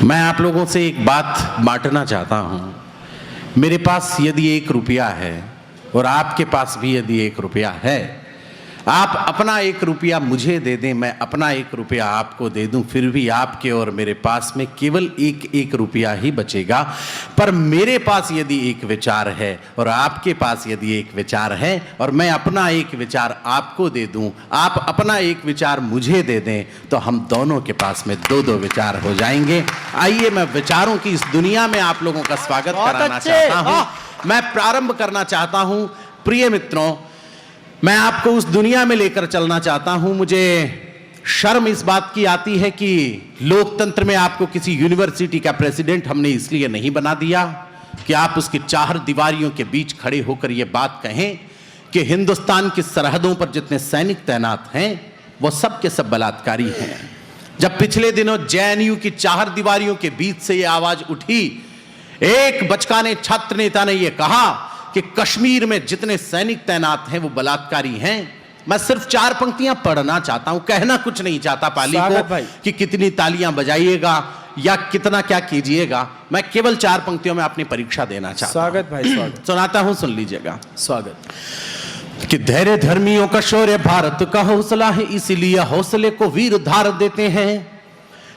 मैं आप लोगों से एक बात बांटना चाहता हूँ। मेरे पास यदि 1 रुपया है और आपके पास भी यदि 1 रुपया है, आप अपना 1 रुपया मुझे दे दें, मैं अपना 1 रुपया आपको दे दूं, फिर भी आपके और मेरे पास में केवल एक रुपया ही बचेगा। पर मेरे पास यदि एक विचार है और आपके पास यदि एक विचार है और मैं अपना एक विचार आपको दे दूं, आप अपना एक विचार मुझे दे दें, तो हम दोनों के पास में 2-2 विचार हो जाएंगे। आइए, मैं विचारों की इस दुनिया में आप लोगों का स्वागत कराना चाहता हूं। मैं प्रारंभ करना चाहता हूं। प्रिय मित्रों, मैं आपको उस दुनिया में लेकर चलना चाहता हूं। मुझे शर्म इस बात की आती है कि लोकतंत्र में आपको किसी यूनिवर्सिटी का प्रेसिडेंट हमने इसलिए नहीं बना दिया कि आप उसकी 4 दीवारियों के बीच खड़े होकर यह बात कहें कि हिंदुस्तान की सरहदों पर जितने सैनिक तैनात हैं वो सब के सब बलात्कारी हैं। जब पिछले दिनों जेएनयू की 4 दीवारियों के बीच से यह आवाज उठी, एक बचकाने छात्र नेता ने यह कहा कि कश्मीर में जितने सैनिक तैनात हैं वो बलात्कारी हैं। मैं सिर्फ 4 पंक्तियां पढ़ना चाहता हूं, कहना कुछ नहीं चाहता पाली को कि कितनी तालियां बजाइएगा या कितना क्या कीजिएगा। मैं केवल 4 पंक्तियों में अपनी परीक्षा देना चाहता हूं। स्वागत भाई, स्वागत। सुनाता हूं, सुन लीजिएगा। स्वागत। कि धैर्य धर्मियों का शौर्य भारत का हौसला है, इसीलिए हौसले को वीर धार देते हैं।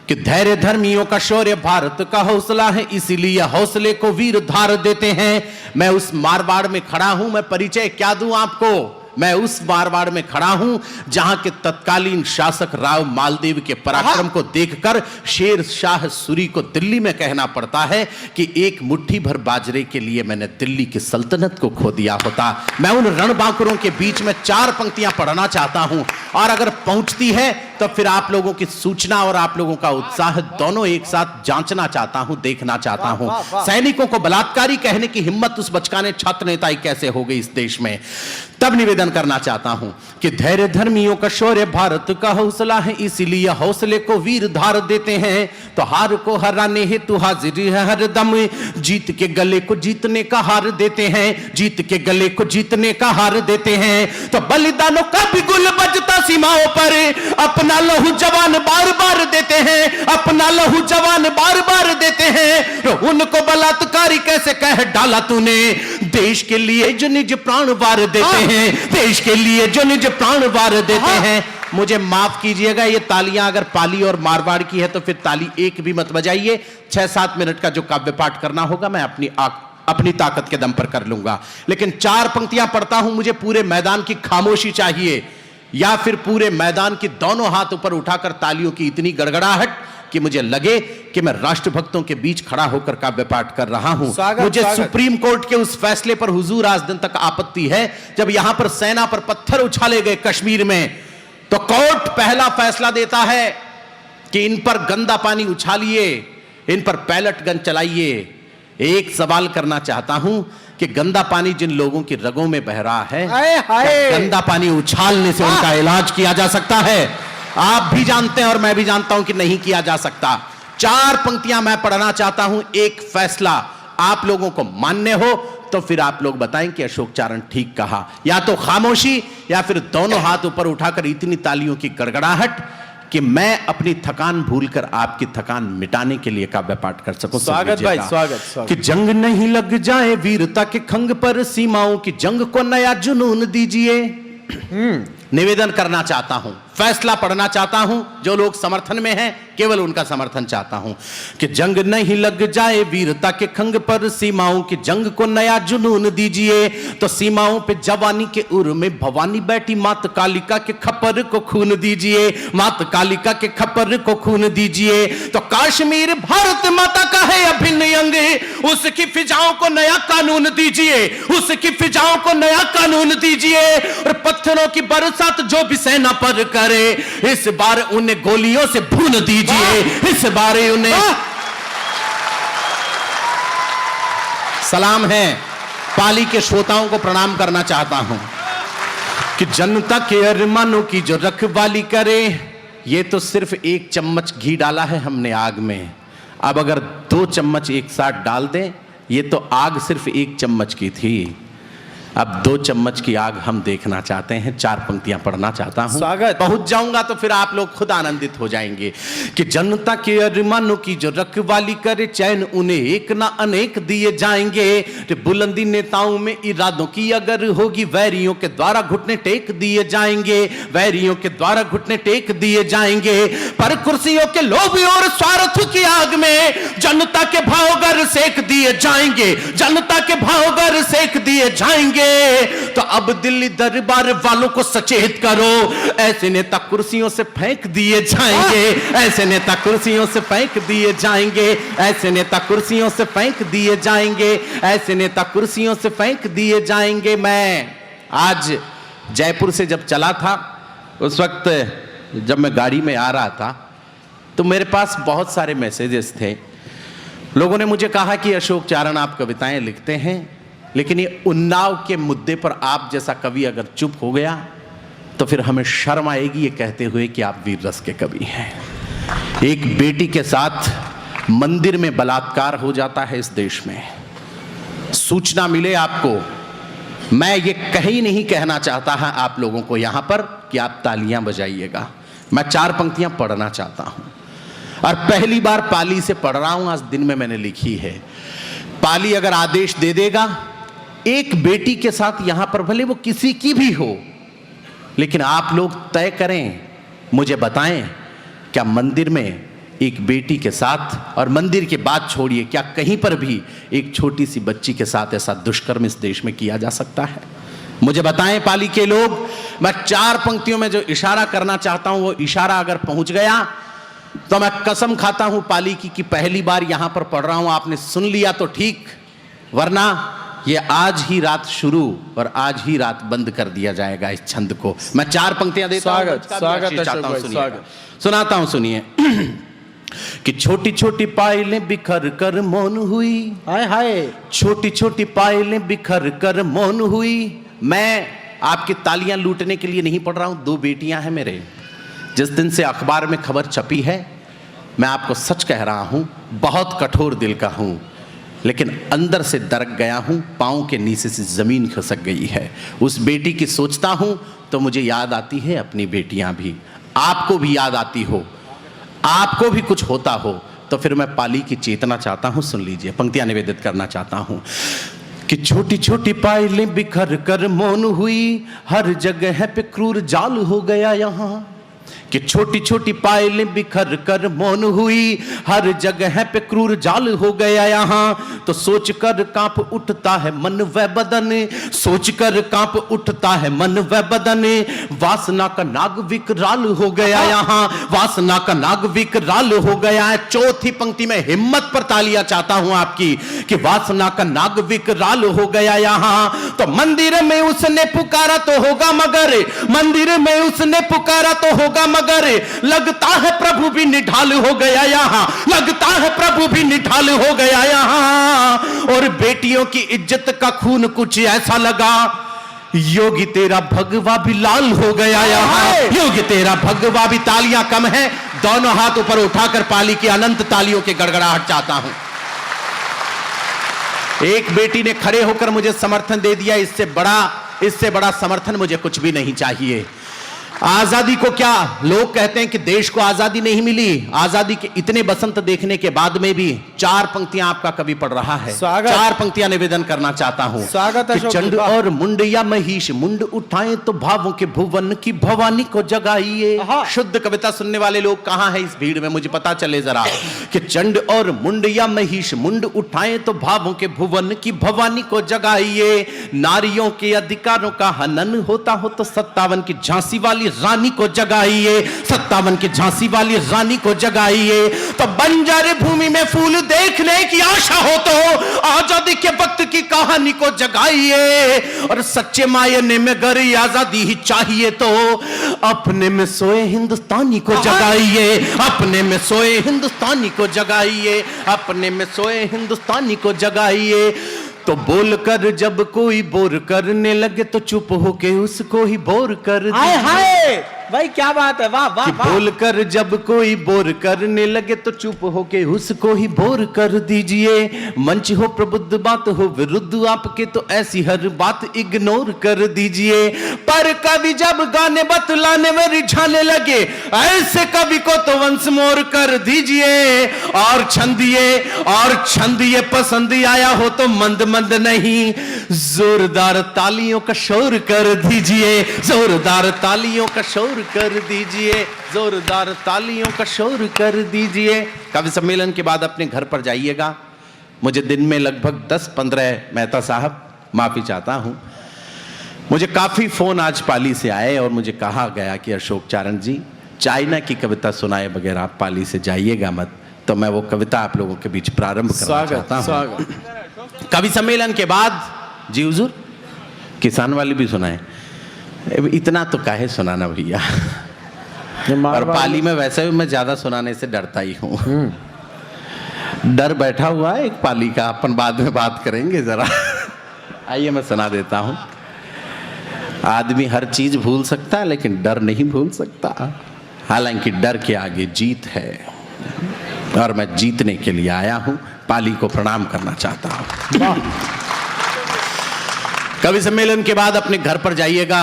कि धैर्य धर्मियों का शौर्य भारत का हौसला है, इसीलिए हौसले को वीर धार देते हैं। मैं उस मारवाड़ में खड़ा हूं, मैं परिचय क्या दूं आपको। मैं उस मारवाड़ में खड़ा हूं जहां के तत्कालीन शासक राव मालदेव के पराक्रम को देखकर शेर शाह सूरी को दिल्ली में कहना पड़ता है कि एक मुट्ठी भर बाजरे के लिए मैंने दिल्ली की सल्तनत को खो दिया होता। मैं उन रणबांकुरों के बीच में 4 पंक्तियां पढ़ना चाहता हूं, और अगर पहुंचती है तो फिर आप लोगों की सूचना और आप लोगों का उत्साह दोनों एक साथ जांचना चाहता हूं, देखना चाहता हूं। सैनिकों को बलात्कारी कहने की हिम्मत उस बचकाने छात्र नेता कैसे हो गई इस देश में। तब निवेदन करना चाहता हूं कि धैर्य धर्मियों का शौर्य भारत का हौसला है, इसीलिए हौसले को वीर धार देते हैं। तो हार को हराने हेतु हाजिर है हर दम, जीत के गले को जीतने का हार देते हैं, जीत के गले को जीतने का हार देते हैं। तो बलिदानों का भी गुल बजता सीमाओं पर, अपना लहू जवान बार बार देते हैं, अपना लहू जवान बार बार देते हैं। तो उनको बलात्कारी कैसे कह डाला तूने, देश के लिए जो निज प्राण वार देते हैं, देश के लिए जो निज प्राण वार देते हैं। मुझे माफ कीजिएगा, ये तालियां अगर पाली और मारवाड़ की है तो फिर ताली एक भी मत बजाइए। 6-7 मिनट का जो काव्य पाठ करना होगा मैं अपनी ताकत के दम पर कर लूंगा, लेकिन 4 पंक्तियां पढ़ता हूं। मुझे पूरे मैदान की खामोशी चाहिए, या फिर पूरे मैदान की दोनों हाथ ऊपर उठाकर तालियों की इतनी गड़गड़ाहट कि मुझे लगे कि मैं राष्ट्रभक्तों के बीच खड़ा होकर काव्य पाठ कर रहा हूं। मुझे सुप्रीम कोर्ट के उस फैसले पर हुजूर आज दिन तक आपत्ति है, जब यहां पर सेना पर पत्थर उछाले गए कश्मीर में, तो कोर्ट पहला फैसला देता है कि इन पर गंदा पानी उछालिए, इन पर पैलेट गन चलाइए। एक सवाल करना चाहता हूं कि गंदा पानी जिन लोगों की रगों में बह रहा है, गंदा पानी उछालने से उनका इलाज किया जा सकता है? आप भी जानते हैं और मैं भी जानता हूं कि नहीं किया जा सकता। 4 पंक्तियां मैं पढ़ना चाहता हूं, एक फैसला आप लोगों को मान्य हो तो फिर आप लोग बताएं कि अशोक चारण ठीक कहा, या तो खामोशी या फिर दोनों हाथ ऊपर उठाकर इतनी तालियों की गड़गड़ाहट कि मैं अपनी थकान भूलकर आपकी थकान मिटाने के लिए काव्य पाठ कर सकूं। स्वागत भाई, स्वागत। कि जंग नहीं लग जाए वीरता के खंग पर, सीमाओं की जंग को नया जुनून दीजिए। निवेदन करना चाहता हूं, फैसला पढ़ना चाहता हूं। जो लोग समर्थन में हैं केवल उनका समर्थन चाहता हूं कि जंग नहीं लग जाए वीरता के खंग पर, सीमाओं की जंग को नया जुनून दीजिए। तो सीमाओं पे जवानी के उर में भवानी बैठी, मात कालिका के खप्पर को खून दीजिए, मात कालिका के खप्पर को खून दीजिए। तो कश्मीर भारत माता का है अभिन्न अंग, उसकी फिजाओं को नया कानून दीजिए, उसकी फिजाओं को नया कानून दीजिए। और पत्थरों की बरसात जो भी सेना पर करे, इस बार उन्हें गोलियों से भून दीजिए, इस बार उन्हें। सलाम है, पाली के श्रोताओं को प्रणाम करना चाहता हूं कि जनता के अरमानों की जो रखवाली करे। ये तो सिर्फ 1 चम्मच घी डाला है हमने आग में, अब अगर 2 चम्मच एक साथ डाल दें, ये तो आग सिर्फ 1 चम्मच की थी। अब 2 चम्मच की आग हम देखना चाहते हैं, 4 पंक्तियां पढ़ना चाहता हूं। स्वागत। पहुंच जाऊंगा तो फिर आप लोग खुद आनंदित हो जाएंगे कि जनता के अरमानों की जो रखवाली करे, चैन उन्हें एक ना अनेक दिए जाएंगे। बुलंदी नेताओं में इरादों की अगर होगी, वैरियों के द्वारा घुटने टेक दिए जाएंगे, वैरियों के द्वारा घुटने टेक दिए जाएंगे। पर कुर्सियों के लोभ और स्वार्थ की आग में जनता के भावगर सेक दिए जाएंगे, जनता के भावगर सेक दिए जाएंगे। तो अब दिल्ली दरबार वालों को सचेत करो, ऐसे नेता कुर्सियों से फेंक दिए जाएंगे, ऐसे नेता कुर्सियों से फेंक दिए जाएंगे, ऐसे नेता कुर्सियों से फेंक दिए जाएंगे, ऐसे नेता कुर्सियों से फेंक दिए जाएंगे। मैं आज जयपुर से जब चला था, उस वक्त जब मैं गाड़ी में आ रहा था तो मेरे पास बहुत सारे मैसेजेस थे। लोगों ने मुझे कहा कि अशोक चारण आप कविताएं लिखते हैं, लेकिन ये उन्नाव के मुद्दे पर आप जैसा कवि अगर चुप हो गया तो फिर हमें शर्म आएगी ये कहते हुए कि आप वीर रस के कवि हैं। एक बेटी के साथ मंदिर में बलात्कार हो जाता है इस देश में, सूचना मिले आपको, मैं ये कहीं नहीं कहना चाहता है आप लोगों को यहां पर कि आप तालियां बजाइएगा। मैं 4 पंक्तियां पढ़ना चाहता हूं और पहली बार पाली से पढ़ रहा हूं, आज दिन में मैंने लिखी है। पाली अगर आदेश दे देगा, एक बेटी के साथ यहां पर भले वो किसी की भी हो, लेकिन आप लोग तय करें, मुझे बताएं, क्या मंदिर में एक बेटी के साथ, और मंदिर की बात छोड़िए, क्या कहीं पर भी एक छोटी सी बच्ची के साथ ऐसा दुष्कर्म इस देश में किया जा सकता है? मुझे बताएं पाली के लोग। मैं 4 पंक्तियों में जो इशारा करना चाहता हूं वो इशारा अगर पहुंच गया तो मैं कसम खाता हूं पाली की कि पहली बार यहां पर पढ़ रहा हूं, आपने सुन लिया तो ठीक, वरना ये आज ही रात शुरू और आज ही रात बंद कर दिया जाएगा इस छंद को। मैं 4 पंक्तियां देता हूं, स्वागत सुनाता हूं, सुनिए। कि छोटी छोटी पायलें बिखर कर मौन हुई, हाय हाय, छोटी छोटी पायलें बिखर कर मौन हुई। मैं आपकी तालियां लूटने के लिए नहीं पढ़ रहा हूं, 2 बेटियां हैं मेरे। जिस दिन से अखबार में खबर छपी है, मैं आपको सच कह रहा हूं, बहुत कठोर दिल का हूं, लेकिन अंदर से दरक गया हूं, पांव के नीचे से जमीन खिसक गई है। उस बेटी की सोचता हूं तो मुझे याद आती है अपनी बेटियां भी। आपको भी याद आती हो, आपको भी कुछ होता हो, तो फिर मैं पाली की चेतना चाहता हूं, सुन लीजिए, पंक्तियां निवेदित करना चाहता हूं। कि छोटी छोटी पायलें बिखर कर मौन हुई, हर जगह पे क्रूर जाल हो गया यहाँ। कि छोटी छोटी पायलें बिखर कर मौन हुई, हर जगह पे क्रूर जाल हो गया यहाँ। तो सोच कर कांप उठता है मन व बदन, सोच कर कांप उठता है मन व बदन। वासना का नाग विकराल हो गया यहाँ, वासना का नाग विकराल हो गया है। चौथी पंक्ति में हिम्मत पर तालियां चाहता हूं आपकी कि वासना का नाग विकराल हो गया यहाँ। तो मंदिर में उसने पुकारा तो होगा मगर, मंदिर में उसने पुकारा तो होगा मगर, लगता है प्रभु भी निढाल हो गया यहाँ, लगता है प्रभु भी निढाल हो गया यहाँ। और बेटियों की इज्जत का खून कुछ ऐसा लगा, योगी तेरा भगवा भी लाल हो गया यहाँ, योगी तेरा भगवा भी। तालियां कम है, दोनों हाथ ऊपर उठाकर पाली की अनंत तालियों की गड़गड़ाहट चाहता हूं। एक बेटी ने खड़े होकर मुझे समर्थन दे दिया, इससे बड़ा समर्थन मुझे कुछ भी नहीं चाहिए। आजादी को क्या लोग कहते हैं कि देश को आजादी नहीं मिली, आजादी के इतने बसंत देखने के बाद में भी 4 पंक्तियां आपका कवि पढ़ रहा है। 4 पंक्तियां निवेदन करना चाहता हूं। स्वागत है। चंड और मुंड या महिष मुंड उठाएं तो भावों के भुवन की भवानी को जगाइए। शुद्ध कविता सुनने वाले लोग कहां हैं इस भीड़ में, मुझे पता चले जरा। कि चंड और मुंड या महिष मुंड उठाएं तो भावों के भुवन की भवानी को जगाइए। नारियों के अधिकारों का हनन होता हो तो 57 की झांसी वाली रानी को जगाइए, 57 की झांसी वाली रानी को जगाइए। तो बंजर भूमि में फूल देखने की आशा हो तो आजादी के वक्त की कहानी को जगाइए। और सच्चे मायने में गर आजादी ही चाहिए तो अपने में सोए हिंदुस्तानी को जगाइए, अपने में सोए हिंदुस्तानी को जगाइए, अपने में सोए हिंदुस्तानी को जगाइए। तो बोलकर जब कोई बोर करने लगे तो चुप होके उसको ही बोर कर हाय हाय, भाई क्या बात है, वाह वाह कि वाह। बोलकर जब कोई बोर करने लगे तो चुप होके उसको ही बोर कर दीजिए। मंच हो प्रबुद्ध, बात हो विरुद्ध आपके, तो ऐसी हर बात इग्नोर कर दीजिए। पर कभी जब गाने बतलाने में रिझाने लगे, ऐसे कवि को तो वंस मोर कर दीजिए। और छंदिए पसंद आया हो तो मंद मंद नहीं, जोरदार तालियों का शोर कर दीजिए। जोरदार तालियों का शोर कर दीजिए। जोरदार तालियों का शोर कर दीजिए। कवि सम्मेलन के बाद अपने घर पर जाइएगा। मुझे दिन में लगभग 10-15, मेहता साहब माफी चाहता हूं, मुझे काफी फोन आज पाली से आए और मुझे कहा गया कि अशोक चारण जी, चाइना की कविता सुनाए बगैर आप पाली से जाइएगा मत। तो मैं वो कविता आप लोगों के बीच प्रारंभ करना चाहता हूं। स्वागत। कवि सम्मेलन के बाद जी हुजूर किसान वाली भी सुनाए। इतना तो काहे सुनाना भैया। और पाली में वैसे भी मैं ज्यादा सुनाने से डरता ही हूँ। डर बैठा हुआ है एक पाली का, अपन बाद में बात करेंगे जरा। आइए मैं सुना देता हूँ। आदमी हर चीज भूल सकता है लेकिन डर नहीं भूल सकता। हालांकि डर के आगे जीत है और मैं जीतने के लिए आया हूं। पाली को प्रणाम करना चाहता हूं। कवि सम्मेलन के बाद अपने घर पर जाइएगा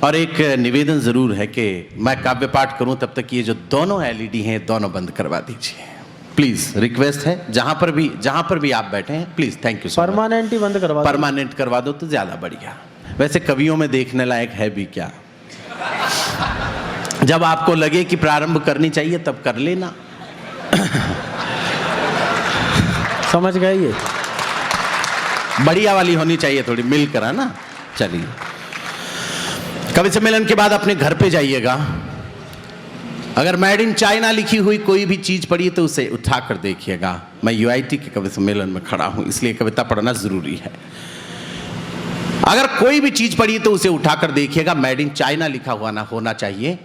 और एक निवेदन जरूर है कि मैं काव्य पाठ करूं तब तक ये जो दोनों एलईडी हैं दोनों बंद करवा दीजिए प्लीज। रिक्वेस्ट है जहां पर भी आप बैठे हैं प्लीज। Thank you. परमानेंट ही बंद करवा दो। परमानेंट करवा दो तो ज्यादा बढ़िया। वैसे कवियों में देखने लायक है भी क्या। जब आपको लगे कि प्रारंभ करनी चाहिए तब कर लेना। समझ गए ये। बढ़िया वाली होनी चाहिए थोड़ी मिलकर, है ना। चलिए कवि सम्मेलन के बाद अपने घर पे जाइएगा। अगर मेड इन चाइना लिखी हुई कोई भी चीज पढ़ी तो उसे उठाकर देखिएगा। मैं यूआईटी के कवि सम्मेलन में खड़ा हूं इसलिए कविता पढ़ना जरूरी है। अगर कोई भी चीज पढ़ी तो उसे उठाकर देखिएगा। मेड इन चाइना लिखा हुआ ना होना चाहिए।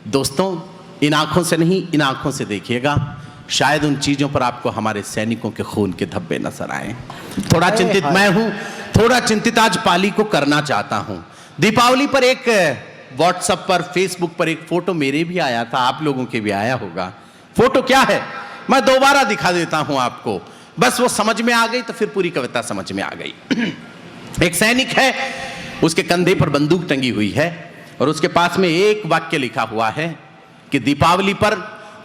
दोस्तों इन आंखों से नहीं, इन आंखों से देखिएगा। शायद उन चीजों पर आपको हमारे सैनिकों के खून के धब्बे नजर आए। थोड़ा चिंतित मैं हूं, थोड़ा चिंतित आज पाली को करना चाहता हूं। दीपावली पर एक व्हाट्सएप पर, फेसबुक पर एक फोटो मेरे भी आया था, आप लोगों के भी आया होगा। फोटो क्या है मैं दोबारा दिखा देता हूं आपको, बस वो समझ में आ गई तो फिर पूरी कविता समझ में आ गई। एक सैनिक है, उसके कंधे पर बंदूक टंगी हुई है और उसके पास में एक वाक्य लिखा हुआ है कि दीपावली पर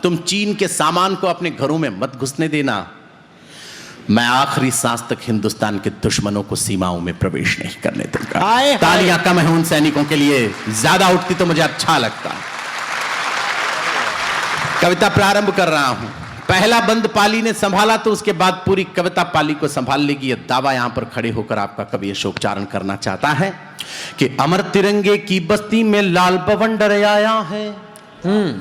तुम चीन के सामान को अपने घरों में मत घुसने देना। मैं आखिरी सांस तक हिंदुस्तान के दुश्मनों को सीमाओं में प्रवेश नहीं करने दूंगा। तालियां कम है उन सैनिकों के लिए, ज्यादा उठती तो मुझे अच्छा लगता। कविता प्रारंभ कर रहा हूं। पहला बंद पाली ने संभाला तो उसके बाद पूरी कविता पाली को संभाल लेगी। यह दावा यहां पर खड़े होकर आपका कवि अशोक चारण करना चाहता है कि अमर तिरंगे की बस्ती में लाल बवंडर आया है।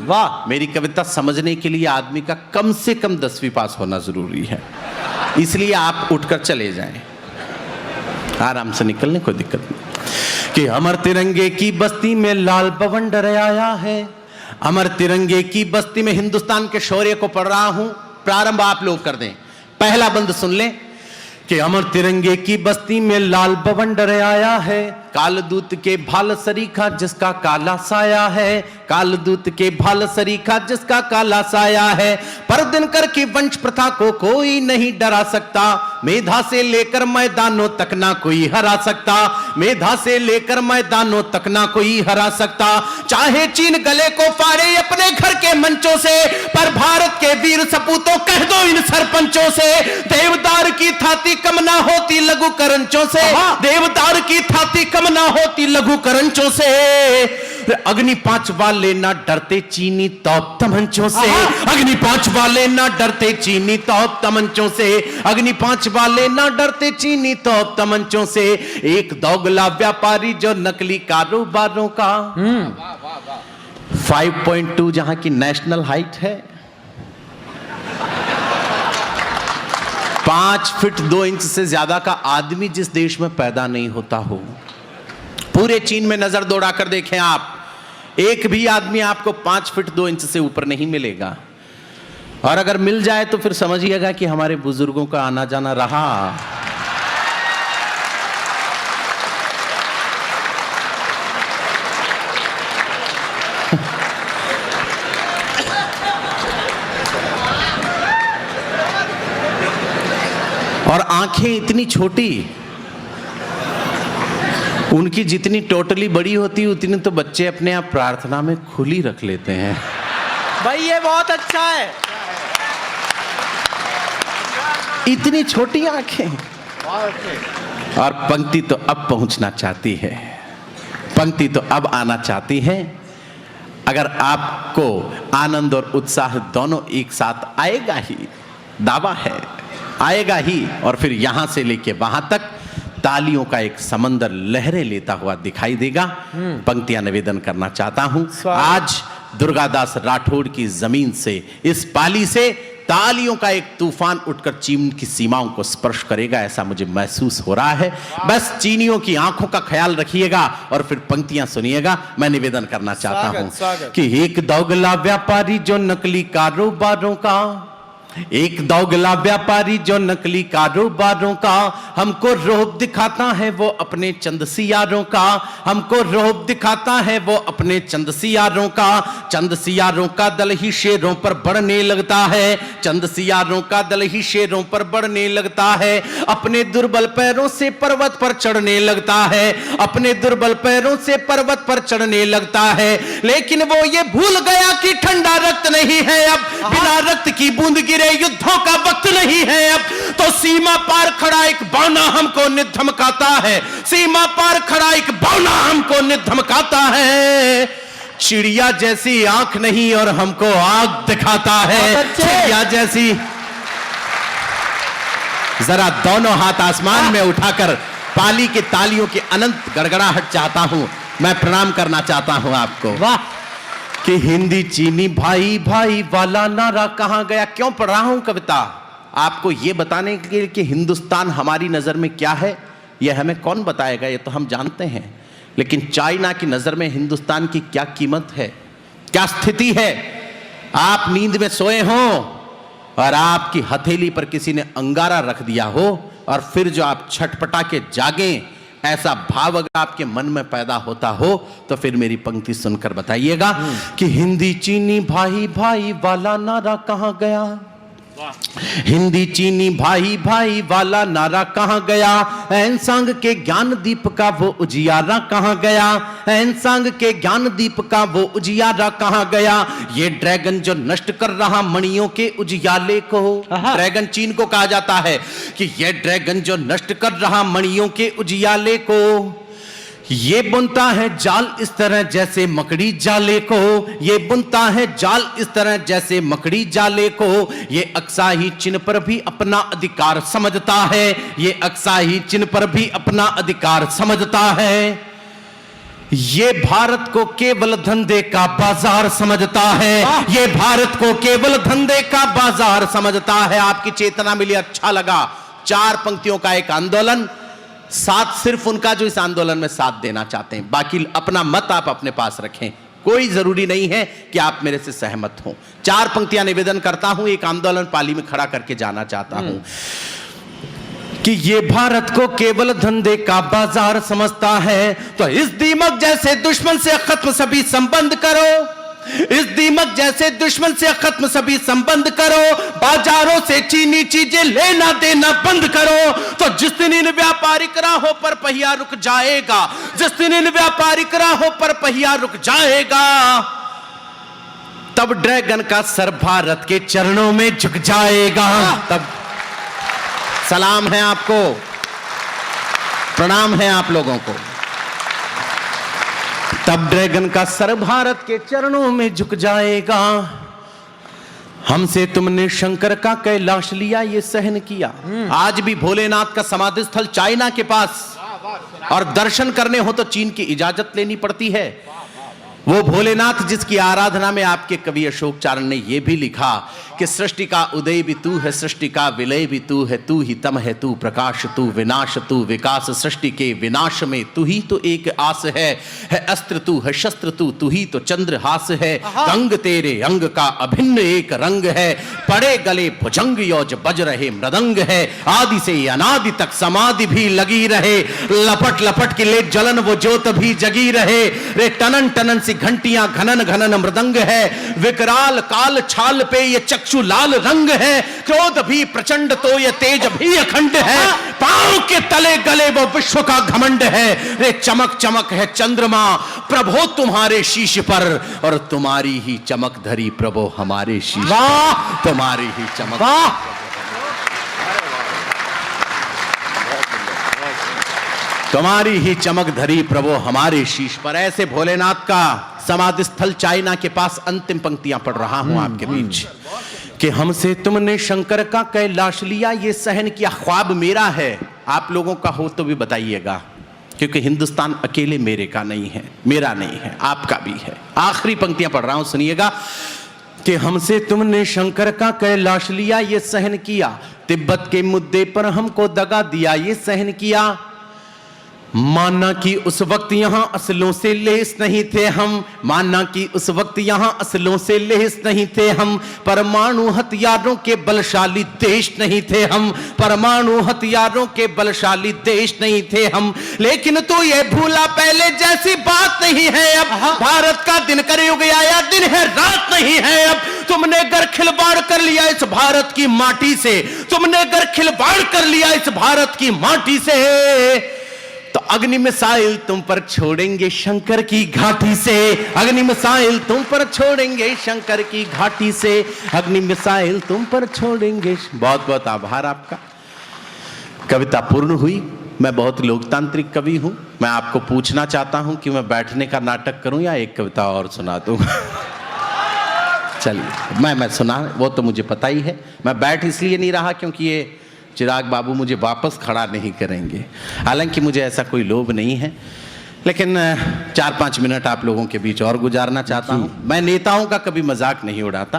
वाह। मेरी कविता समझने के लिए आदमी का कम से कम 10वीं पास होना जरूरी है, इसलिए आप उठकर चले जाएं, आराम से निकलने कोई दिक्कत नहीं। कि अमर तिरंगे की बस्ती में लाल बवंडर आया है। अमर तिरंगे की बस्ती में हिंदुस्तान के शौर्य को पढ़ रहा हूं। प्रारंभ आप लोग कर दें। पहला बंद सुन लें कि अमर तिरंगे की बस्ती में लाल बवंडर आया है। कालदूत के भाल सरीखा जिसका काला साया है। कालदूत के भाल सरीखा जिसका काला साया है। पर दिनकर की वंश प्रथा को कोई नहीं डरा सकता। मेधा से लेकर मैदानों तक ना कोई हरा सकता। मेधा से लेकर मैदानों तक ना कोई हरा सकता। चाहे चीन गले को फाड़े अपने घर के मंचों से, पर भारत के वीर सपूतों कह दो इन सरपंचों से। देवदार की थाती कम ना होती लघु करंचों से। देवदार की थाती कम ना होती लघु करंचों से। अग्नि 5 वाले ना डरते चीनी तोप तमंचों से। अग्नि 5 वाले ना डरते चीनी तोप तमंचों से। अग्नि 5 वाले ना डरते चीनी तोप तमंचों से। एक दोगला व्यापारी जो नकली कारोबारों का 5.2 जहां की नेशनल हाइट है, 5 फीट 2 इंच से ज्यादा का आदमी जिस देश में पैदा नहीं होता हो, पूरे चीन में नजर दौड़ा कर देखें आप, एक भी आदमी आपको 5 फीट 2 इंच से ऊपर नहीं मिलेगा। और अगर मिल जाए तो फिर समझिएगा कि हमारे बुजुर्गों का आना जाना रहा। और आंखें इतनी छोटी, उनकी जितनी टोटली बड़ी होती उतनी तो बच्चे अपने आप प्रार्थना में खुली रख लेते हैं। भाई ये बहुत अच्छा है। इतनी छोटी आंखें, और पंक्ति तो अब पहुंचना चाहती है, पंक्ति तो अब आना चाहती है। अगर आपको आनंद और उत्साह दोनों एक साथ आएगा ही, दावा है आएगा ही, और फिर यहां से लेके वहां तक तालियों का एक समंदर लहरें लेता हुआ दिखाई देगा। पंक्तियां निवेदन करना चाहता हूं। आज दुर्गादास राठौड़ की जमीन से, इस पाली से तालियों का एक तूफान उठकर चीन की सीमाओं को स्पर्श करेगा, ऐसा मुझे महसूस हो रहा है। बस चीनियों की आंखों का ख्याल रखिएगा और फिर पंक्तियां सुनिएगा। मैं निवेदन करना चाहता हूं कि एक दोगला व्यापारी जो नकली कारोबारों का, एक दोगला व्यापारी जो नकली कारोबारों का, हमको रोब दिखाता है वो अपने चंद सियारों का, हमको रोब दिखाता है वो अपने चंद सियारों का। चंद सियारों का दल ही शेरों पर बढ़ने लगता है, चंद सियारों का दल ही शेरों पर बढ़ने लगता है। अपने दुर्बल पैरों से पर्वत पर चढ़ने लगता है, अपने दुर्बल पैरों से पर्वत पर चढ़ने लगता है। लेकिन वो ये भूल गया कि ठंडा रक्त नहीं है अब, बिना रक्त की बूंद गिरे युद्धों का वक्त नहीं है अब। तो सीमा पार खड़ा एक बौना हमको नित धमकाता है, सीमा पार खड़ा एक बौना हमको नित धमकाता है। चिड़िया जैसी आंख नहीं और हमको आग दिखाता है, चिड़िया जैसी। जरा दोनों हाथ आसमान में उठाकर पाली के तालियों की अनंत गड़गड़ाहट चाहता हूं। मैं प्रणाम करना चाहता हूं आपको। वाह, कि हिंदी चीनी भाई भाई वाला नारा कहां गया। क्यों पढ़ रहा हूं कविता? आपको यह बताने के लिए कि हिंदुस्तान हमारी नजर में क्या है, यह हमें कौन बताएगा, यह तो हम जानते हैं। लेकिन चाइना की नजर में हिंदुस्तान की क्या कीमत है, क्या स्थिति है। आप नींद में सोए हो और आपकी हथेली पर किसी ने अंगारा रख दिया हो, और फिर जो आप छटपटा के जागें, ऐसा भाव अगर आपके मन में पैदा होता हो तो फिर मेरी पंक्ति सुनकर बताइएगा कि हिंदी चीनी भाई भाई वाला नारा कहां गया, हिंदी चीनी भाई भाई वाला नारा कहां गया। एनसांग के ज्ञान दीप का वो उजियारा कहां गया, एनसांग के ज्ञान दीप का वो उजियारा कहां गया। ये ड्रैगन जो नष्ट कर रहा मणियों के उजियाले को, ड्रैगन चीन को कहा जाता है कि ये ड्रैगन जो नष्ट कर रहा मणियों के उजियाले को, ये बुनता है जाल इस तरह जैसे मकड़ी जाले को, ये बुनता है जाल इस तरह जैसे मकड़ी जाले को। ये अक्साही चिन्ह पर भी अपना अधिकार समझता है, ये अक्साही चिन्ह पर भी अपना अधिकार समझता है। ये भारत को केवल धंधे का बाजार समझता है, ये भारत को केवल धंधे का बाजार समझता है। आपकी चेतना मिली, अच्छा लगा। 4 पंक्तियों का एक आंदोलन, साथ सिर्फ उनका जो इस आंदोलन में साथ देना चाहते हैं, बाकी अपना मत आप अपने पास रखें। कोई जरूरी नहीं है कि आप मेरे से सहमत हों। 4 पंक्तियां निवेदन करता हूं, एक आंदोलन पाली में खड़ा करके जाना चाहता हूं कि ये भारत को केवल धंधे का बाजार समझता है। तो इस दीमक जैसे दुश्मन से खत्म सभी संबंध करो, इस दीमक जैसे दुश्मन से खत्म सभी संबंध करो। बाजारों से चीनी चीजें लेना देना बंद करो। तो जिस दिन इन व्यापारिक राहों पर पहिया रुक जाएगा, जिस दिन इन व्यापारिक राहों पर पहिया रुक जाएगा, तब ड्रैगन का सर भारत के चरणों में झुक जाएगा। तब सलाम है आपको, प्रणाम है आप लोगों को। तब ड्रैगन का सर भारत के चरणों में झुक जाएगा। हमसे तुमने शंकर का कैलाश लिया, ये सहन किया। आज भी भोलेनाथ का समाधि स्थल चाइना के पास, और दर्शन करने हो तो चीन की इजाजत लेनी पड़ती है। वो भोलेनाथ जिसकी आराधना में आपके कवि अशोक चारण ने यह भी लिखा कि सृष्टि का उदय भी तू है, सृष्टि का विलय भी तू है, तू ही तम है, तू प्रकाश, तू विनाश, तू विकास। सृष्टि के विनाश में तू ही तो एक आस है अस्त्र तू है शस्त्र, तू ही तो चंद्रहास है। रंग तेरे अंग का अभिन्न एक रंग है, पड़े गले भुजंग योज बज रहे मृदंग है। आदि से अनादि तक समाधि भी लगी रहे, लपट लपट के ले जलन वो ज्योत भी जगी रहे। रे टनन टनन सी घंटियां घनन घनन मृदंग है, विकराल काल छाल पे ये चक्र चक्षु लाल रंग है, क्रोध भी प्रचंड तो ये तेज भी अखंड है, पांव के तले गले वो विश्व का घमंड है, रे चमक चमक है चंद्रमा प्रभो तुम्हारे शीश पर, और तुम्हारी ही चमक धरी प्रभो हमारे शीश, वाह तुम्हारी ही चमक, वाह तुम्हारी ही चमक धरी प्रभु हमारे शीश पर। ऐसे भोलेनाथ का समाधि स्थल चाइना के पास अंतिम पंक्तियां पढ़ रहा हूं आपके बीच कि हमसे तुमने शंकर का कैलाश लिया, ये सहन किया, ख्वाब मेरा है, आप लोगों का हो तो भी बताइएगा, क्योंकि हिंदुस्तान अकेले मेरे का नहीं है, मेरा नहीं है, आपका भी है। आखिरी पंक्तियां पढ़ रहा हूं, सुनिएगा कि हमसे तुमने शंकर का कैलाश लिया, ये सहन किया, तिब्बत के मुद्दे पर हमको दगा दिया, ये सहन किया, माना कि उस वक्त यहां असलों से लेस नहीं थे हम, माना कि उस वक्त यहां असलों से लेस नहीं थे हम, परमाणु हथियारों के बलशाली देश नहीं थे हम, परमाणु हथियारों के बलशाली देश नहीं थे हम, लेकिन तो ये भूला पहले जैसी बात नहीं है अब, भारत का दिन कलयुग आया, दिन है रात नहीं है अब, तुमने अगर खिलवाड़ कर लिया इस भारत की माटी से, तुमने अगर खिलवाड़ कर लिया इस भारत की माटी से, तो अग्नि मिसाइल तुम पर छोड़ेंगे शंकर की घाटी से, अग्नि मिसाइल तुम पर छोड़ेंगे शंकर की घाटी से, अग्नि मिसाइल तुम पर छोड़ेंगे। बहुत बहुत आभार आपका। कविता पूर्ण हुई। मैं बहुत लोकतांत्रिक कवि हूं। मैं आपको पूछना चाहता हूं कि मैं बैठने का नाटक करूं या एक कविता और सुना दूं? चलिए मैं सुना, वो तो मुझे पता ही है। मैं बैठ इसलिए नहीं रहा क्योंकि ये चिराग बाबू मुझे वापस खड़ा नहीं करेंगे, हालांकि मुझे ऐसा कोई लोभ नहीं है, लेकिन 4-5 मिनट आप लोगों के बीच और गुजारना चाहता हूं। मैं नेताओं का कभी मजाक नहीं उड़ाता,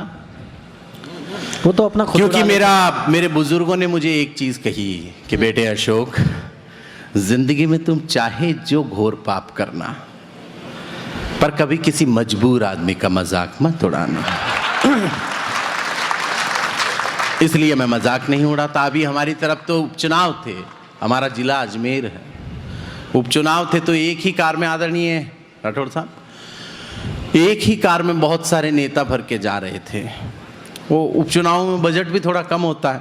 वो तो अपना खुद, क्योंकि मेरे बुजुर्गों ने मुझे एक चीज कही कि बेटे अशोक, जिंदगी में तुम चाहे जो घोर पाप करना, पर कभी किसी मजबूर आदमी का मजाक मत उड़ाना। इसलिए मैं मजाक नहीं उड़ाता। अभी हमारी तरफ तो उपचुनाव थे, हमारा जिला अजमेर है, उपचुनाव थे, तो एक ही कार में, आदरणीय राठौड़ साहब, एक ही कार में बहुत सारे नेता भर के जा रहे थे। वो उपचुनाव में बजट भी थोड़ा कम होता है,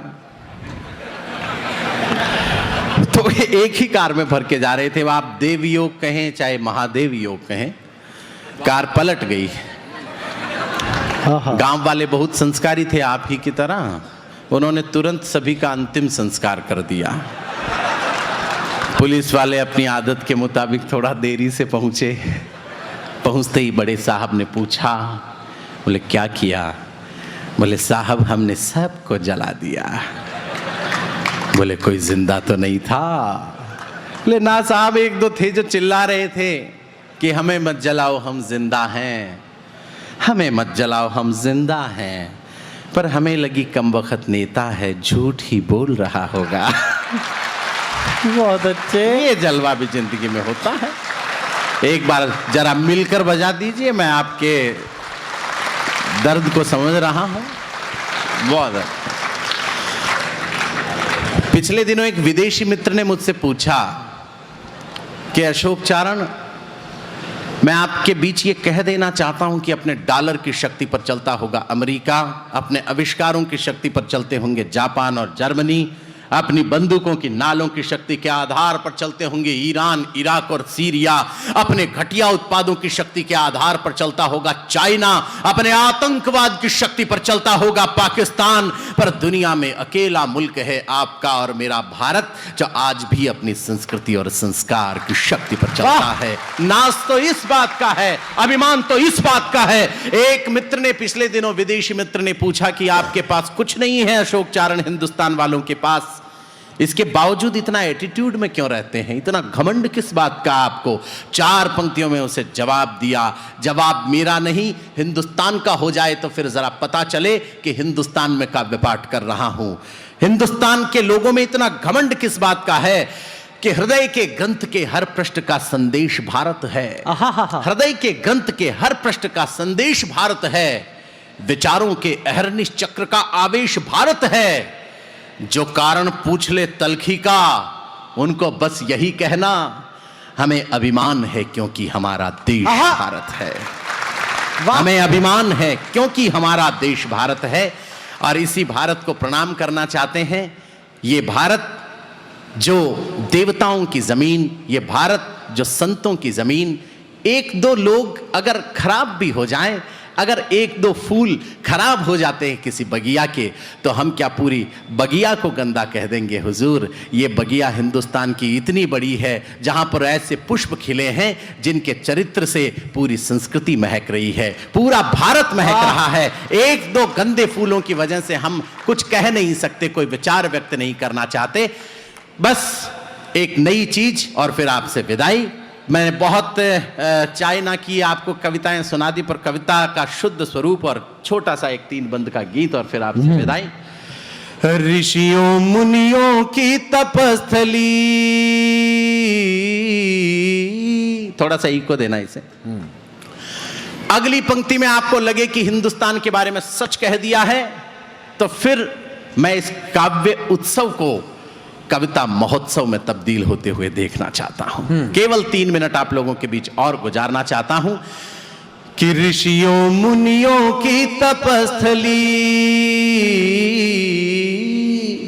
तो एक ही कार में भर के जा रहे थे। वो आप देव योग कहें चाहे महादेव योग कहें, कार पलट गई। गांव वाले बहुत संस्कारी थे आप ही की तरह, उन्होंने तुरंत सभी का अंतिम संस्कार कर दिया। पुलिस वाले अपनी आदत के मुताबिक थोड़ा देरी से पहुंचे। पहुंचते ही बड़े साहब ने पूछा, बोले क्या किया? बोले साहब हमने सबको जला दिया। बोले कोई जिंदा तो नहीं था? बोले ना साहब, एक दो थे जो चिल्ला रहे थे कि हमें मत जलाओ हम जिंदा हैं, हमें मत जलाओ हम जिंदा हैं, पर हमें लगी कमबख्त नेता है, झूठ ही बोल रहा होगा। बहुत अच्छे। ये जलवा भी जिंदगी में होता है। एक बार जरा मिलकर बजा दीजिए, मैं आपके दर्द को समझ रहा हूं। बहुत पिछले दिनों एक विदेशी मित्र ने मुझसे पूछा कि अशोक चारण, मैं आपके बीच ये कह देना चाहता हूं कि अपने डॉलर की शक्ति पर चलता होगा अमेरिका, अपने आविष्कारों की शक्ति पर चलते होंगे जापान और जर्मनी, अपनी बंदूकों की नालों की शक्ति के आधार पर चलते होंगे ईरान, इराक और सीरिया, अपने घटिया उत्पादों की शक्ति के आधार पर चलता होगा चाइना, अपने आतंकवाद की शक्ति पर चलता होगा पाकिस्तान, पर दुनिया में अकेला मुल्क है आपका और मेरा भारत, जो आज भी अपनी संस्कृति और संस्कार की शक्ति पर चलता है। नाज तो इस बात का है, अभिमान तो इस बात का है। एक मित्र ने पिछले दिनों, विदेशी मित्र ने पूछा कि आपके पास कुछ नहीं है अशोक चारण, हिंदुस्तान वालों के पास, इसके बावजूद इतना एटीट्यूड में क्यों रहते हैं, इतना घमंड किस बात का आपको? 4 पंक्तियों में उसे जवाब दिया। जवाब मेरा नहीं, हिंदुस्तान का हो जाए तो फिर जरा पता चले कि हिंदुस्तान में काव्य पाठ कर रहा हूं। हिंदुस्तान के लोगों में इतना घमंड किस बात का है कि हृदय के ग्रंथ के हर पृष्ठ का संदेश भारत है। हृदय के ग्रंथ के हर पृष्ठ का संदेश भारत है, विचारों के अहर्निश चक्र का आवेश भारत है। जो कारण पूछ ले तलखी का, उनको बस यही कहना, हमें अभिमान है क्योंकि हमारा देश भारत है। हमें अभिमान है क्योंकि हमारा देश भारत है। और इसी भारत को प्रणाम करना चाहते हैं। ये भारत जो देवताओं की जमीन, ये भारत जो संतों की जमीन। एक दो लोग अगर खराब भी हो जाएं, अगर एक दो फूल खराब हो जाते हैं किसी बगिया के, तो हम क्या पूरी बगिया को गंदा कह देंगे? हुजूर, ये बगिया हिंदुस्तान की इतनी बड़ी है जहां पर ऐसे पुष्प खिले हैं जिनके चरित्र से पूरी संस्कृति महक रही है, पूरा भारत महक रहा है। एक दो गंदे फूलों की वजह से हम कुछ कह नहीं सकते, कोई विचार व्यक्त नहीं करना चाहते। बस एक नई चीज और फिर आपसे विदाई। मैंने बहुत चाय ना की, आपको कविताएं सुना दी, पर कविता का शुद्ध स्वरूप और छोटा सा एक 3 बंद का गीत और फिर आपसे विदाई। ऋषियों मुनियों की तपस्थली, थोड़ा सा इको देना इसे। अगली पंक्ति में आपको लगे कि हिंदुस्तान के बारे में सच कह दिया है, तो फिर मैं इस काव्य उत्सव को कविता महोत्सव में तब्दील होते हुए देखना चाहता हूं। केवल 3 मिनट आप लोगों के बीच और गुजारना चाहता हूं कि ऋषियों मुनियों की तपस्थली।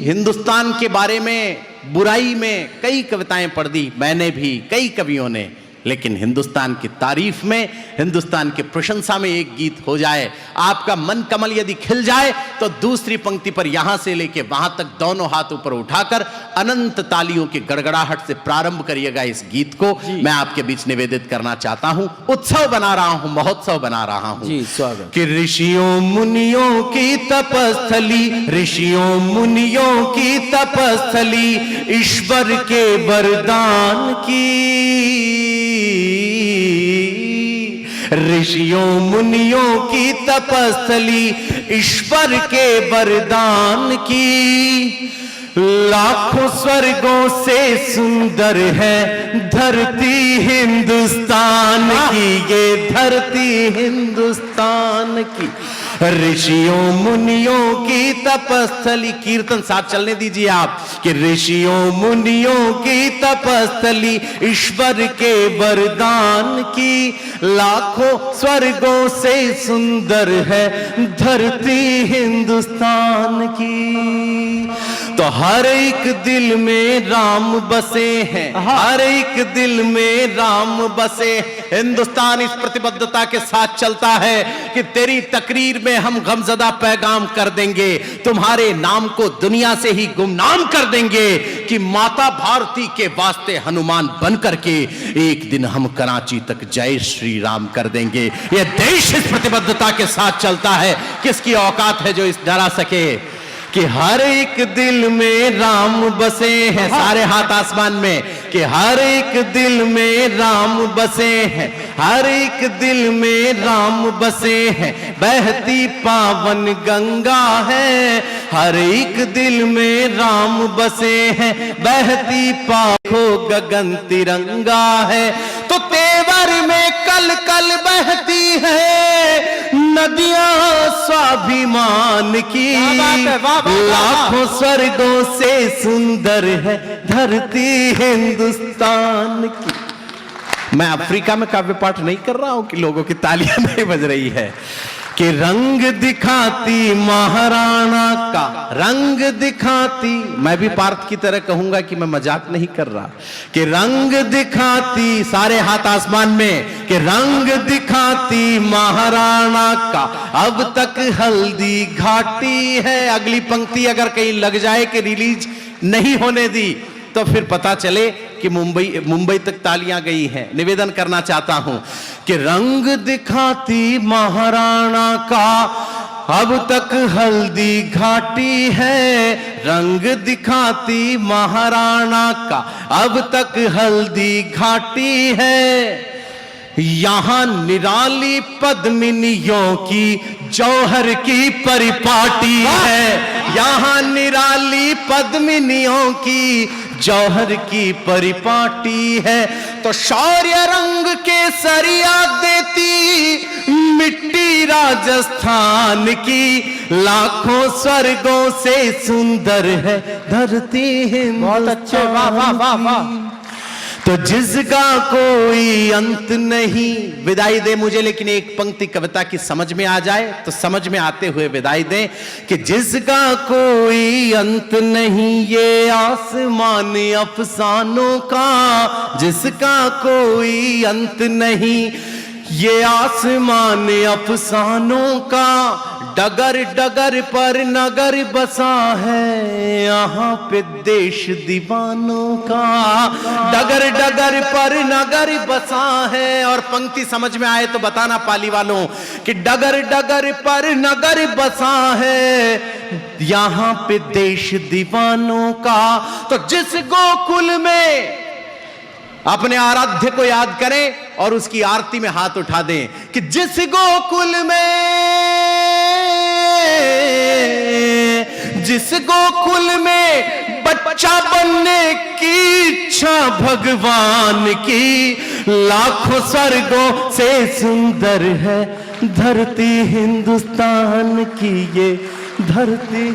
हिंदुस्तान के बारे में बुराई में कई कविताएं पढ़ दी मैंने भी, कई कवियों ने, लेकिन हिंदुस्तान की तारीफ में, हिंदुस्तान की प्रशंसा में एक गीत हो जाए, आपका मन कमल यदि खिल जाए, तो दूसरी पंक्ति पर यहां से लेके वहां तक दोनों हाथ ऊपर उठाकर अनंत तालियों की गड़गड़ाहट से प्रारंभ करिएगा इस गीत को। मैं आपके बीच निवेदित करना चाहता हूं, उत्सव बना रहा हूं, महोत्सव बना रहा हूं जी, स्वागत। कि ऋषियों मुनियों की तपस्थली, ऋषियों मुनियों की तपस्थली, ईश्वर के वरदान की। ऋषियों मुनियों की तपस्थली, ईश्वर के वरदान की। लाखों स्वर्गों से सुंदर है धरती हिंदुस्तान की, ये धरती हिंदुस्तान की। ऋषियों मुनियों की तपस्थली, कीर्तन साथ चलने दीजिए आप, कि ऋषियों मुनियों की तपस्थली, ईश्वर के वरदान की। लाखों स्वर्गों से सुंदर है धरती हिंदुस्तान की। तो हर एक दिल में राम बसे हैं, हर एक दिल में राम बसे। हिंदुस्तान इस प्रतिबद्धता के साथ चलता है कि तेरी तकरीर में हम गमज़दा पैगाम कर देंगे, तुम्हारे नाम को दुनिया से ही गुमनाम कर देंगे, कि माता भारती के वास्ते हनुमान बन करके एक दिन हम कराची तक जय श्री राम कर देंगे। यह देश इस प्रतिबद्धता के साथ चलता है। किसकी औकात है जो इस डरा सके कि हर एक दिल में राम बसे हैं, सारे हाथ आसमान में, कि हर एक दिल में राम बसे हैं, हर एक दिल में राम बसे हैं। बहती पावन गंगा है, हर एक दिल में राम बसे हैं। बहती पाखो गगन तिरंगा है, तो तेवर में कल कल बहती है नदियां स्वाभिमान की। लाखों स्वर्गों से सुंदर है धरती हिंदुस्तान की। मैं अफ्रीका में काव्य पाठ नहीं कर रहा हूं कि लोगों की तालियां नहीं बज रही है, कि रंग दिखाती महाराणा का, रंग दिखाती, मैं भी पार्थ की तरह कहूंगा कि मैं मजाक नहीं कर रहा, कि रंग दिखाती, सारे हाथ आसमान में, कि रंग दिखाती महाराणा का अब तक हल्दी घाटी है। अगली पंक्ति अगर कहीं लग जाए कि रिलीज नहीं होने दी, तो फिर पता चले कि मुंबई तक तालियां गई हैं। निवेदन करना चाहता हूं कि रंग दिखाती महाराणा का अब तक हल्दी घाटी है। रंग दिखाती महाराणा का अब तक हल्दी घाटी है। यहां निराली पद्मिनियों की जौहर की परिपाटी है। यहां निराली पद्मिनियों की जौहर की परिपाटी है। तो शौर्य रंग के सरिया देती मिट्टी राजस्थान की। लाखों स्वर्गों से सुंदर है धरती हिंदुस्तान। बहुत अच्छे, वाह वाह वाह वाह। तो जिसका कोई अंत नहीं। विदाई दे मुझे, लेकिन एक पंक्ति कविता की समझ में आ जाए तो समझ में आते हुए विदाई दे कि जिसका कोई अंत नहीं ये आसमान अफसानों का, जिसका कोई अंत नहीं ये आसमान अफसानों का, डगर डगर पर नगर बसा है यहाँ पे देश दीवानों का, डगर डगर पर नगर बसा है। और पंक्ति समझ में आए तो बताना पाली वालों कि डगर डगर पर नगर बसा है यहाँ पे देश दीवानों का। तो जिस गोकुल में अपने आराध्य को याद करें और उसकी आरती में हाथ उठा दें कि जिस गोकुल में बच्चा बनने की इच्छा भगवान की, लाखों स्वर्गों से सुंदर है धरती हिंदुस्तान की, ये धरती